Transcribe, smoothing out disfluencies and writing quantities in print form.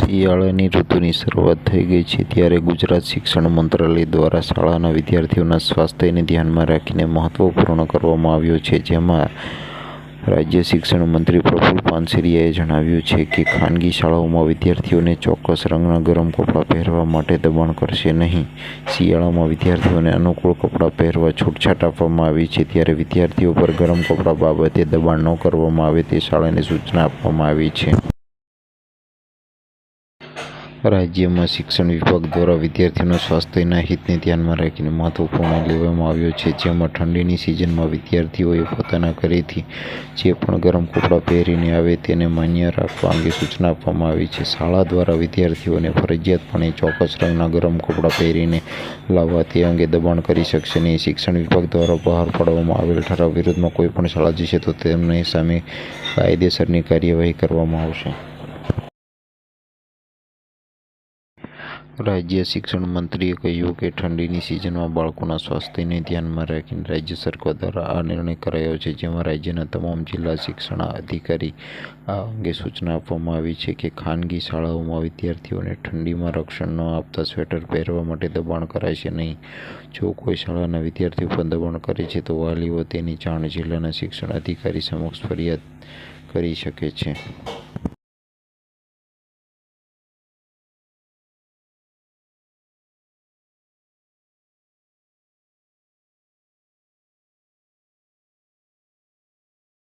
શિયાળાની ઋતુની શરૂઆત થઈ ગઈ છે ત્યારે ગુજરાત શિક્ષણ મંત્રાલય દ્વારા શાળાના વિદ્યાર્થીઓના સ્વાસ્થ્યને ધ્યાનમાં રાખીને મહત્વપૂર્ણ કરવામાં આવ્યો છે, જેમાં રાજ્ય શિક્ષણ મંત્રી પ્રફુલ્લ પાનસરિયાએ જણાવ્યું છે કે ખાનગી શાળાઓમાં વિદ્યાર્થીઓને ચોક્કસ રંગના ગરમ કપડાં પહેરવા માટે દબાણ કરશે નહીં. શિયાળામાં વિદ્યાર્થીઓને અનુકૂળ કપડાં પહેરવા છૂટછાટ આપવામાં આવી છે, ત્યારે વિદ્યાર્થીઓ પર ગરમ કપડાં બાબતે દબાણ ન કરવામાં આવે તે શાળાને સૂચના આપવામાં આવી છે. રાજ્યમાં શિક્ષણ વિભાગ દ્વારા વિદ્યાર્થીઓના સ્વાસ્થ્યના હિતને ધ્યાનમાં રાખીને મહત્વપૂર્ણ લેવામાં આવ્યો છે, જેમાં ઠંડીની સિઝનમાં વિદ્યાર્થીઓએ પોતાના ઘરેથી જે પણ ગરમ કપડાં પહેરીને આવે તેને માન્ય રાખવા અંગે સૂચના આપવામાં આવી છે. શાળા દ્વારા વિદ્યાર્થીઓને ફરજિયાતપણે ચોક્કસ રંગના ગરમ કપડાં પહેરીને લાવવા તે અંગે દબાણ કરી શકશે નહીં. શિક્ષણ વિભાગ દ્વારા બહાર પાડવામાં આવેલ ઠરાવ વિરુદ્ધમાં કોઈ પણ શાળા જશે તો તેમની સામે કાયદેસરની કાર્યવાહી કરવામાં આવશે. રાજ્ય શિક્ષણ મંત્રીએ કહ્યું કે ઠંડીની સિઝનમાં બાળકોના સ્વાસ્થ્યને ધ્યાનમાં રાખીને રાજ્ય સરકાર દ્વારા આ નિર્ણય કરાયો છે, જેમાં રાજ્યના તમામ જિલ્લા શિક્ષણ અધિકારી આ અંગે સૂચના આપવામાં આવી છે કે ખાનગી શાળાઓમાં વિદ્યાર્થીઓને ઠંડીમાં રક્ષણ ન આપતા સ્વેટર પહેરવા માટે દબાણ કરાશે નહીં. જો કોઈ શાળાના વિદ્યાર્થીઓ પર દબાણ કરે છે તો વાલીઓ તેની જાણ જિલ્લાના શિક્ષણ અધિકારી સમક્ષ ફરિયાદ કરી શકે છે.